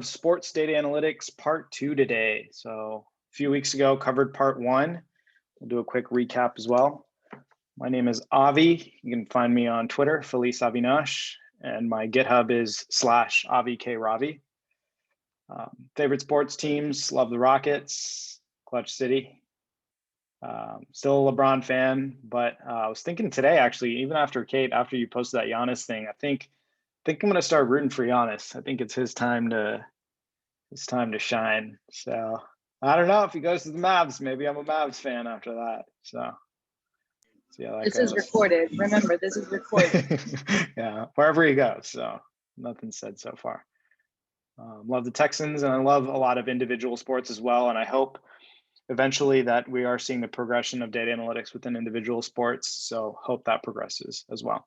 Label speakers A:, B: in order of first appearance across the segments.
A: Sports data analytics part 2 today. So a few weeks ago covered part 1. We'll do a quick recap as well. My name is Avi. You can find me on Twitter, Felice Avinash, and my GitHub is /AviKRavi. Favorite sports teams, love the Rockets, Clutch City. Still a LeBron fan, but I was thinking today, actually, even after you posted that Giannis thing, I think I'm gonna start rooting for Giannis. I think it's his time to shine. So I don't know if he goes to the Mavs. Maybe I'm a Mavs fan after that. So see how that
B: This
A: goes.
B: is recorded. Remember, this is recorded.
A: Yeah, wherever he goes. So nothing said so far. Love the Texans, and I love a lot of individual sports as well. And I hope eventually that we are seeing the progression of data analytics within individual sports. So hope that progresses as well.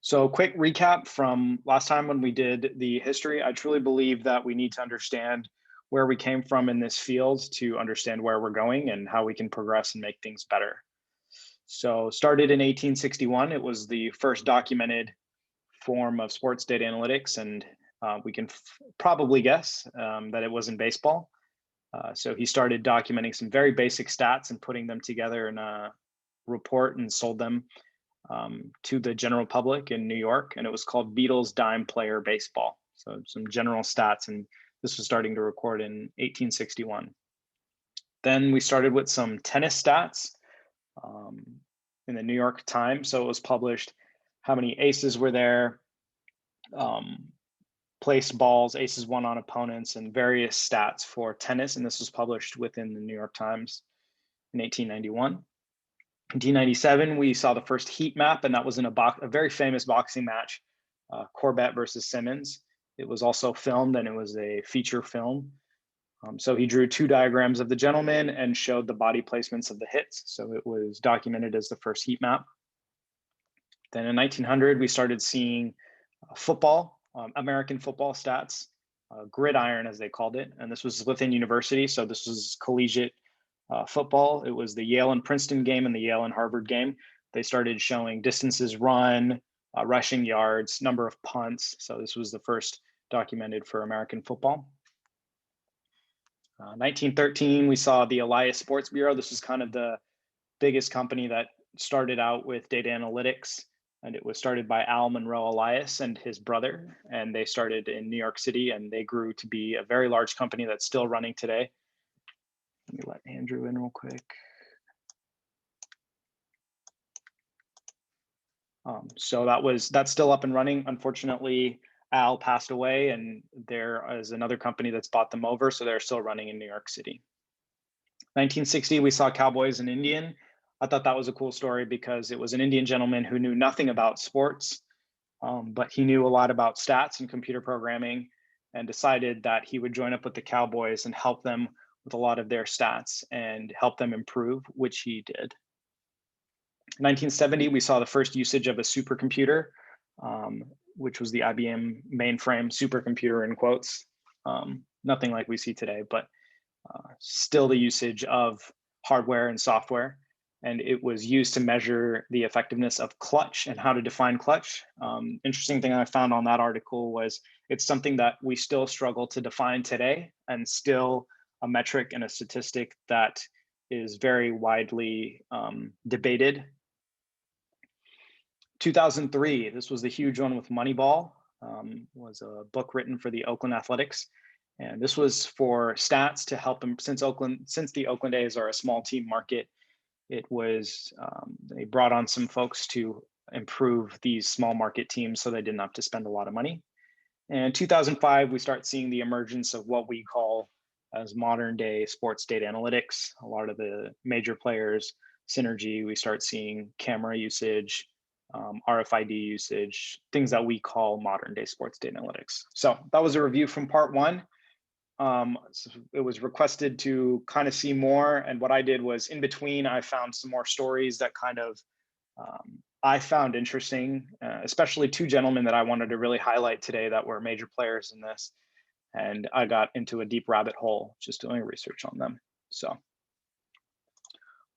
A: So quick recap from last time when we did the history. I truly believe that we need to understand where we came from in this field to understand where we're going and how we can progress and make things better. So started in 1861, it was the first documented form of sports data analytics, and we can probably guess that it was in baseball. So he started documenting some very basic stats and putting them together in a report and sold them to the general public in New York, and it was called Beatles Dime Player Baseball. So some general stats, and this was starting to record in 1861. Then we started with some tennis stats in the New York Times. So it was published how many aces were there, placed balls, aces won on opponents, and various stats for tennis. And this was published within the New York Times in 1891. 1997, we saw the first heat map, and that was in a very famous boxing match, Corbett versus Simmons. It was also filmed, and it was a feature film. So he drew 2 diagrams of the gentleman and showed the body placements of the hits. So it was documented as the first heat map. Then in 1900, we started seeing football, American football stats, gridiron as they called it. And this was within university. So this was collegiate football. It was the Yale and Princeton game and the Yale and Harvard game. They started showing distances run, rushing yards, number of punts. So this was the first documented for American football. 1913, we saw the Elias Sports Bureau. This was kind of the biggest company that started out with data analytics, and it was started by Al Monroe Elias and his brother, and they started in New York City, and they grew to be a very large company that's still running today. Let me let Andrew in real quick. So that's still up and running. Unfortunately, Al passed away, and there is another company that's bought them over, so they're still running in New York City. 1960, we saw Cowboys and Indian. I thought that was a cool story because it was an Indian gentleman who knew nothing about sports, but he knew a lot about stats and computer programming, and decided that he would join up with the Cowboys and help them with a lot of their stats and help them improve, which he did. 1970, we saw the first usage of a supercomputer, which was the IBM mainframe supercomputer in quotes. Nothing like we see today, but still the usage of hardware and software. And it was used to measure the effectiveness of clutch and how to define clutch. Interesting thing I found on that article was it's something that we still struggle to define today, and still a metric and a statistic that is very widely debated. 2003, this was the huge one with Moneyball, was a book written for the Oakland Athletics. And this was for stats to help them, since the Oakland A's are a small team market. It was, they brought on some folks to improve these small market teams so they didn't have to spend a lot of money. And 2005, we start seeing the emergence of what we call as modern day sports data analytics. A lot of the major players, Synergy, we start seeing camera usage, RFID usage, things that we call modern day sports data analytics. So that was a review from part 1. So it was requested to kind of see more, and what I did was in between I found some more stories that kind of I found interesting, especially 2 gentlemen that I wanted to really highlight today that were major players in this, and I got into a deep rabbit hole just doing research on them. So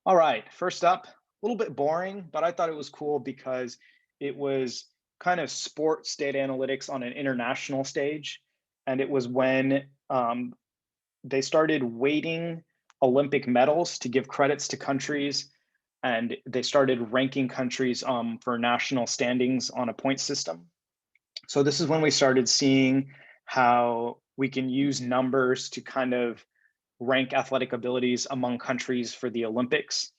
A: all right, first up, a little bit boring, but I thought it was cool because it was kind of sports data analytics on an international stage. and it was when they started weighting Olympic medals to give credits to countries, and they started ranking countries for national standings on a point system. So this is when we started seeing how we can use numbers to kind of rank athletic abilities among countries for the Olympics.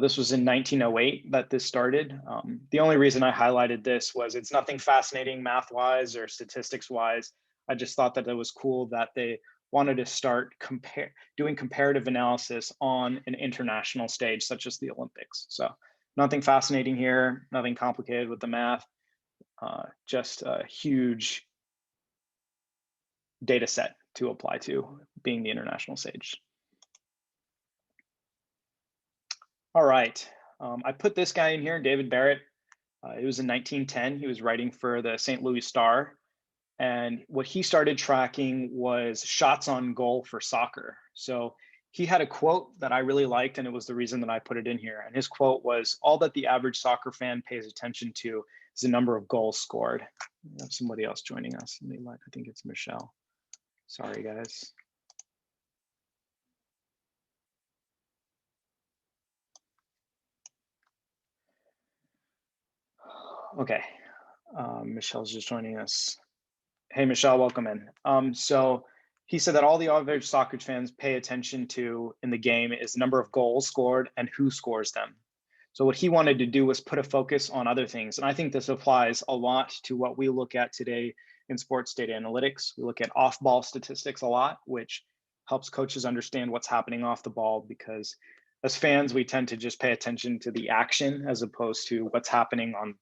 A: This was in 1908 that this started. The only reason I highlighted this was it's nothing fascinating math-wise or statistics-wise. I just thought that it was cool that they wanted to start doing comparative analysis on an international stage, such as the Olympics. So nothing fascinating here, nothing complicated with the math, just a huge data set to apply to being the international stage. All right, I put this guy in here, David Barrett. It was in 1910. He was writing for the St. Louis Star. And what he started tracking was shots on goal for soccer. So he had a quote that I really liked, and it was the reason that I put it in here. And his quote was, "All that the average soccer fan pays attention to is the number of goals scored." We have somebody else joining us. I think it's Michelle. Sorry, guys. Okay, Michelle's just joining us. Hey, Michelle, welcome in. So he said that all the average soccer fans pay attention to in the game is the number of goals scored and who scores them. So what he wanted to do was put a focus on other things. And I think this applies a lot to what we look at today in sports data analytics. We look at off-ball statistics a lot, which helps coaches understand what's happening off the ball, because as fans, we tend to just pay attention to the action as opposed to what's happening on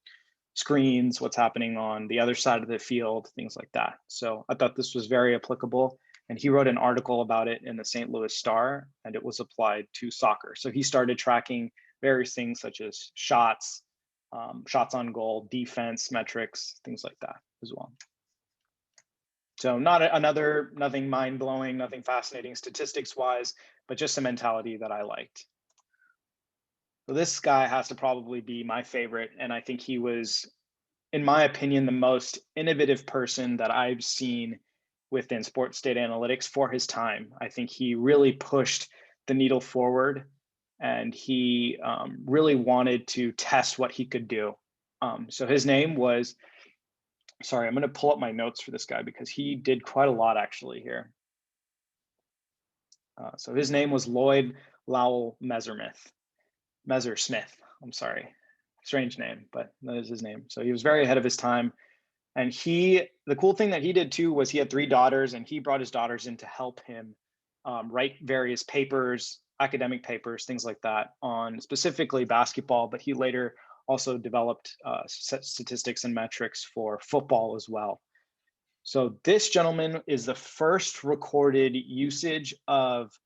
A: screens, what's happening on the other side of the field, things like that. So I thought this was very applicable. And he wrote an article about it in the St. Louis Star, and it was applied to soccer. So he started tracking various things such as shots, shots on goal, defense metrics, things like that as well. So nothing mind-blowing, nothing fascinating statistics-wise, but just a mentality that I liked. So this guy has to probably be my favorite, and I think he was, in my opinion, the most innovative person that I've seen within sports data analytics for his time. I think he really pushed the needle forward, and he really wanted to test what he could do. So his name was, sorry, I'm going to pull up my notes for this guy because he did quite a lot actually here. So his name was Lloyd Lowell Messersmith. I'm sorry, strange name, but that is his name. So he was very ahead of his time. And the cool thing that he did too was he had 3 daughters, and he brought his daughters in to help him write various papers, academic papers, things like that on specifically basketball, but he later also developed statistics and metrics for football as well. So this gentleman is the first recorded usage of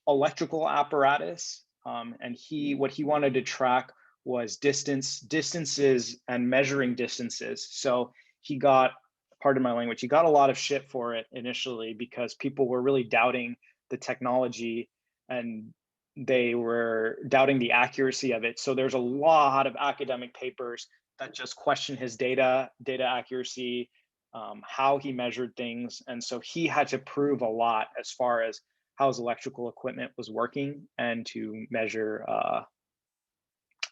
A: electrical apparatus, and what he wanted to track was distances and measuring distances. So he got, pardon my language, he got a lot of shit for it initially because people were really doubting the technology and they were doubting the accuracy of it. So there's a lot of academic papers that just question his data accuracy, how he measured things. And so he had to prove a lot as far as how his electrical equipment was working and to measure a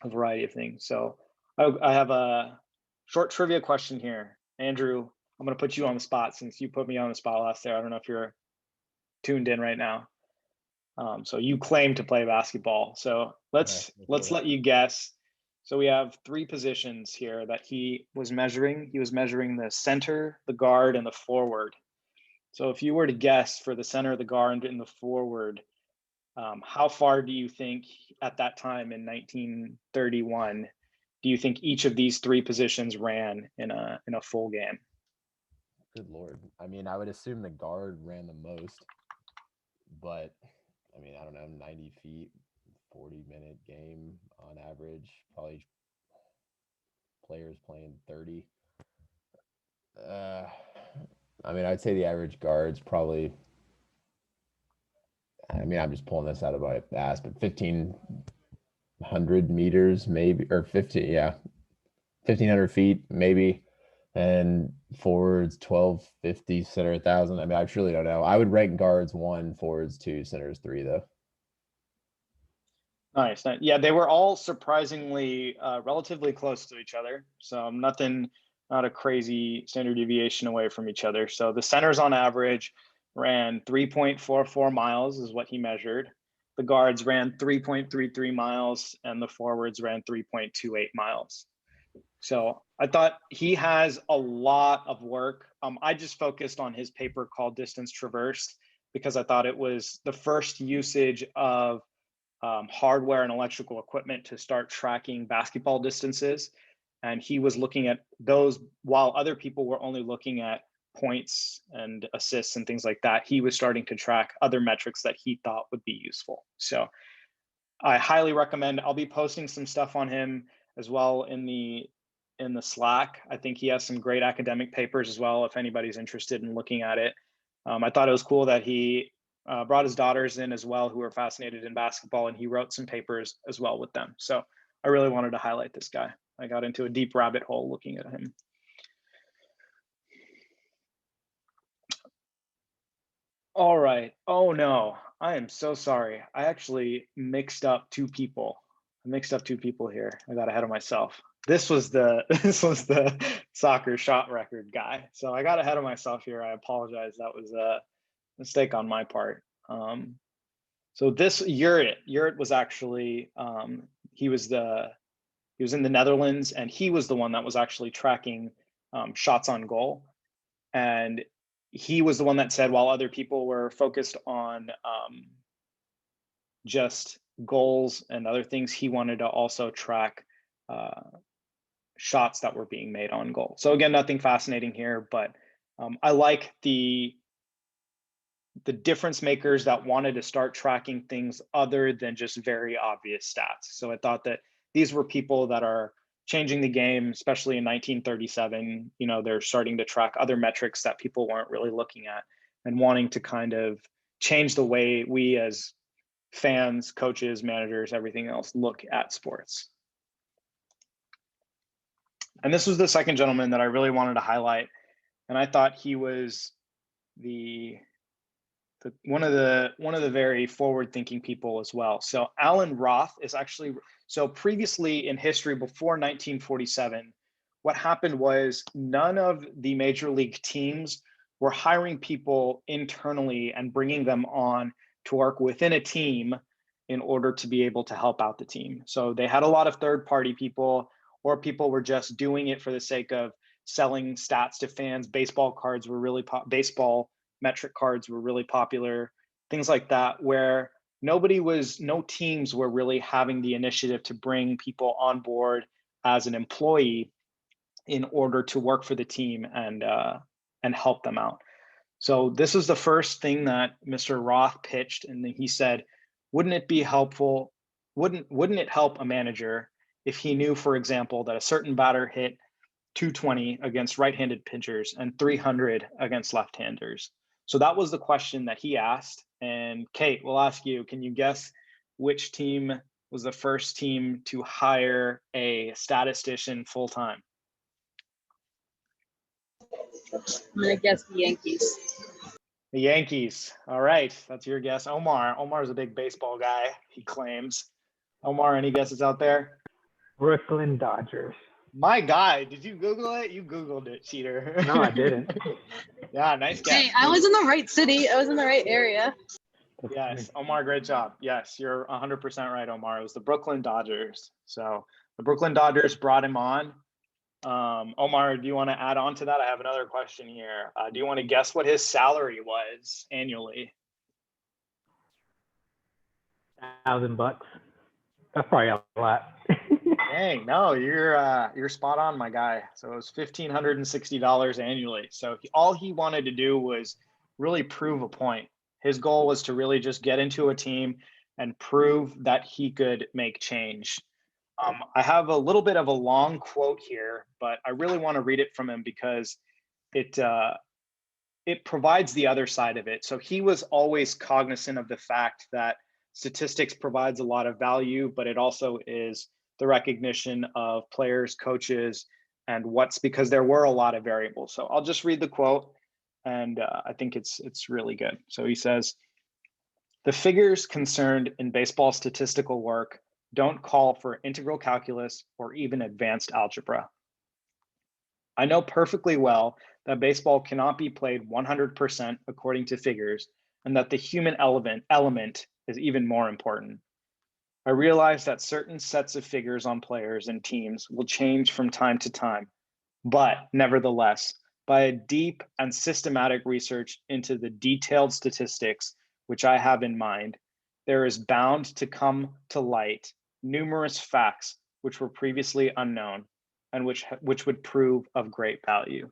A: variety of things. So I have a short trivia question here. Andrew, I'm going to put you on the spot since you put me on the spot last year. I don't know if you're tuned in right now. So you claim to play basketball. So let's let you guess. So we have 3 positions here that he was measuring. He was measuring the center, the guard, and the forward. So if you were to guess for the center, the guard, and the forward, how far do you think at that time in 1931, do you think each of these 3 positions ran in a full game?
C: Good Lord. I mean, I would assume the guard ran the most, but I mean, I don't know, 90 feet, 40-minute game on average, probably players playing 30. I mean, I'd say the average guard's probably, I mean, I'm just pulling this out of my ass, but 1,500 meters maybe, or 15, yeah, 1,500 feet maybe. And forwards 1250, center 1,000. I mean, I truly don't know. I would rank guards 1, forwards 2, centers 3 though.
A: Nice. Yeah, they were all surprisingly relatively close to each other. So nothing, not a crazy standard deviation away from each other. So the centers on average ran 3.44 miles is what he measured. The guards ran 3.33 miles and the forwards ran 3.28 miles. So I thought he has a lot of work. I just focused on his paper called Distance Traversed because I thought it was the first usage of hardware and electrical equipment to start tracking basketball distances. And he was looking at those while other people were only looking at points and assists and things like that. He was starting to track other metrics that he thought would be useful. So I highly recommend. I'll be posting some stuff on him as well in the Slack. I think he has some great academic papers as well, if anybody's interested in looking at it. I thought it was cool that he brought his daughters in as well, who are fascinated in basketball, and he wrote some papers as well with them. So I really wanted to highlight this guy. I got into a deep rabbit hole looking at him. All right. Oh no, I am so sorry. I actually mixed up two people. I mixed up two people here. I got ahead of myself. This was the soccer shot record guy. So I got ahead of myself here. I apologize. That was a mistake on my part. So this Urit was actually he was in the Netherlands, and he was the one that was actually tracking shots on goal. And he was the one that said, while other people were focused on just goals and other things, he wanted to also track shots that were being made on goal. So again, nothing fascinating here, but I like the difference makers that wanted to start tracking things other than just very obvious stats. So I thought that these were people that are changing the game, especially in 1937. You know, they're starting to track other metrics that people weren't really looking at, and wanting to kind of change the way we as fans, coaches, managers, everything else look at sports. And this was the second gentleman that I really wanted to highlight. And I thought he was one of the very forward-thinking people as well. So Alan Roth is actually, so previously in history before 1947, what happened was none of the major league teams were hiring people internally and bringing them on to work within a team in order to be able to help out the team. So they had a lot of third-party people, or people were just doing it for the sake of selling stats to fans. Baseball cards were really baseball metric cards were really popular, things like that, where no teams were really having the initiative to bring people on board as an employee in order to work for the team and help them out. So this is the first thing that Mr. Roth pitched, and then he said, wouldn't it be helpful? Wouldn't it help a manager if he knew, for example, that a certain batter hit 220 against right-handed pitchers and 300 against left-handers? So that was the question that he asked. And Kate, we'll ask you, can you guess which team was the first team to hire a statistician full-time?
B: I'm gonna guess the Yankees.
A: The Yankees. All right, that's your guess. Omar's a big baseball guy, he claims. Omar, any guesses out there?
D: Brooklyn Dodgers.
A: My guy, did you Google it? You Googled it, cheater.
D: No, I didn't.
A: Yeah, nice guess.
B: Hey, I was in the right city. I was in the right area.
A: Yes, Omar, great job. Yes, you're 100% right, Omar. It was the Brooklyn Dodgers. So the Brooklyn Dodgers brought him on. Omar, do you want to add on to that? I have another question here. Do you want to guess what his salary was annually?
D: $1,000. That's probably a lot.
A: Dang, no, you're spot on, my guy. So it was $1,560 annually. So all he wanted to do was really prove a point. His goal was to really just get into a team and prove that he could make change. I have a little bit of a long quote here, but I really want to read it from him because it provides the other side of it. So he was always cognizant of the fact that statistics provides a lot of value, but it also is the recognition of players, coaches, and what's because there were a lot of variables. So I'll just read the quote, and I think it's really good. So he says, "The figures concerned in baseball statistical work don't call for integral calculus or even advanced algebra. I know perfectly well that baseball cannot be played 100% according to figures, and that the human element is even more important. I realize that certain sets of figures on players and teams will change from time to time, but nevertheless, by a deep and systematic research into the detailed statistics which I have in mind, there is bound to come to light numerous facts which were previously unknown and which would prove of great value."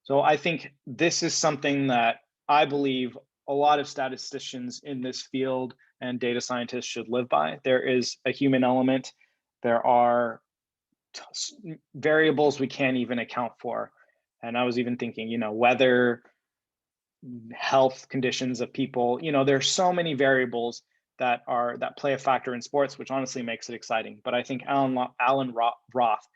A: So I think this is something that I believe a lot of statisticians in this field and data scientists should live by. There is a human element. There are variables we can't even account for. And I was even thinking, weather, health conditions of people, there's so many variables that play a factor in sports, which honestly makes it exciting. But I think Alan Roth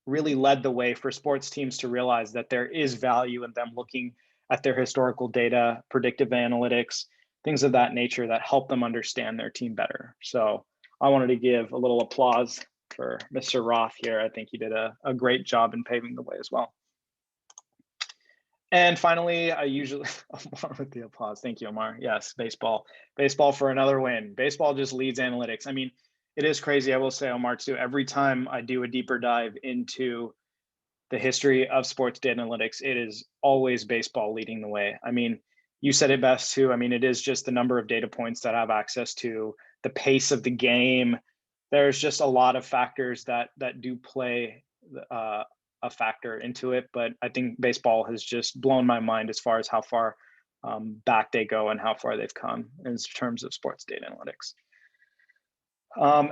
A: really led the way for sports teams to realize that there is value in them looking at their historical data, predictive analytics, things of that nature that help them understand their team better. So I wanted to give a little applause for Mr. Roth here. I think he did a great job in paving the way as well. And finally, I usually, Omar with the applause. Thank you, Omar. Yes, baseball for another win. Baseball just leads analytics. I mean, it is crazy. I will say, Omar, too, every time I do a deeper dive into the history of sports data analytics, it is always baseball leading the way. I mean, you said it best too. I mean, it is just the number of data points that I have access to, the pace of the game. There's just a lot of factors that do play a factor into it. But I think baseball has just blown my mind as far as how far back they go and how far they've come in terms of sports data analytics.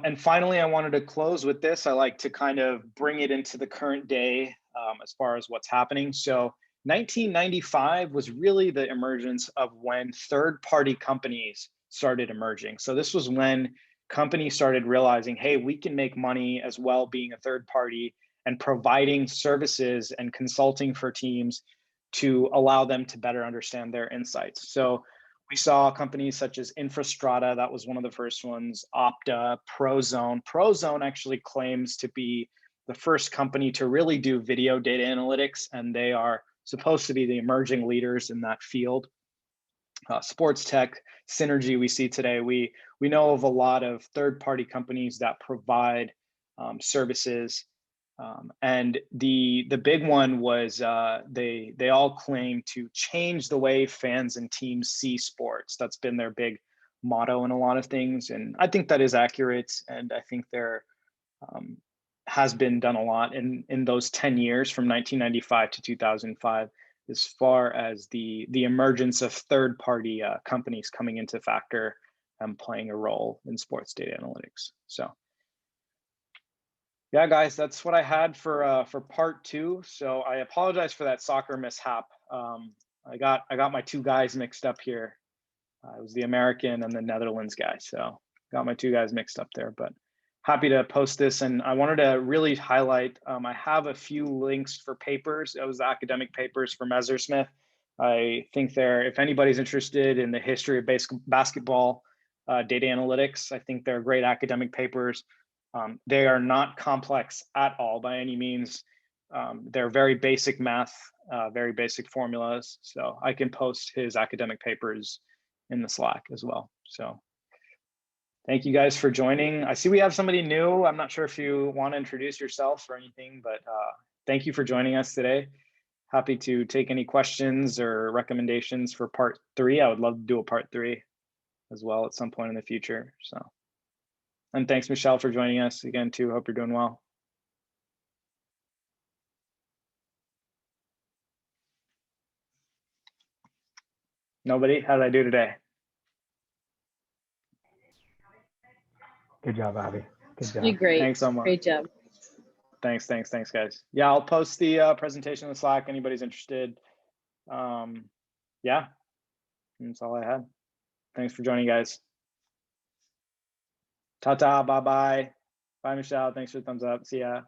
A: And finally, I wanted to close with this. I like to kind of bring it into the current day as far as what's happening. So 1995 was really the emergence of when third-party companies started emerging. So this was when companies started realizing, hey, we can make money as well being a third party and providing services and consulting for teams to allow them to better understand their insights. So we saw companies such as Infrastrata, that was one of the first ones, Opta, Prozone. Prozone actually claims to be the first company to really do video data analytics, and they are supposed to be the emerging leaders in that field. Sports tech, Synergy we see today. We know of a lot of third-party companies that provide services. And the big one was they all claim to change the way fans and teams see sports. That's been their big motto in a lot of things, and I think that is accurate. And I think there has been done a lot in those 10 years from 1995 to 2005, as far as the emergence of third-party companies coming into factor and playing a role in sports data analytics. So. Yeah, guys, that's what I had for part 2. So I apologize for that soccer mishap. I got my two guys mixed up here. I was the American and the Netherlands guy, so got my two guys mixed up there. But happy to post this, and I wanted to really highlight. I have a few links for papers. It was the academic papers for Messersmith. I think if anybody's interested in the history of basketball data analytics, I think they're great academic papers. They are not complex at all by any means. They're very basic math, very basic formulas. So I can post his academic papers in the Slack as well. So thank you guys for joining. I see we have somebody new. I'm not sure if you want to introduce yourself or anything, but thank you for joining us today. Happy to take any questions or recommendations for part 3. I would love to do a part 3 as well at some point in the future. So. And thanks, Michelle, for joining us again, too. Hope you're doing well. Nobody? How did I do today?
D: Good job, Avi. Good job.
B: You're great.
A: Thanks so much.
B: Great job.
A: Thanks, guys. Yeah, I'll post the presentation in the Slack. Anybody's interested. Yeah, that's all I had. Thanks for joining, guys. Ta-ta, bye-bye. Bye, Michelle. Thanks for the thumbs up. See ya.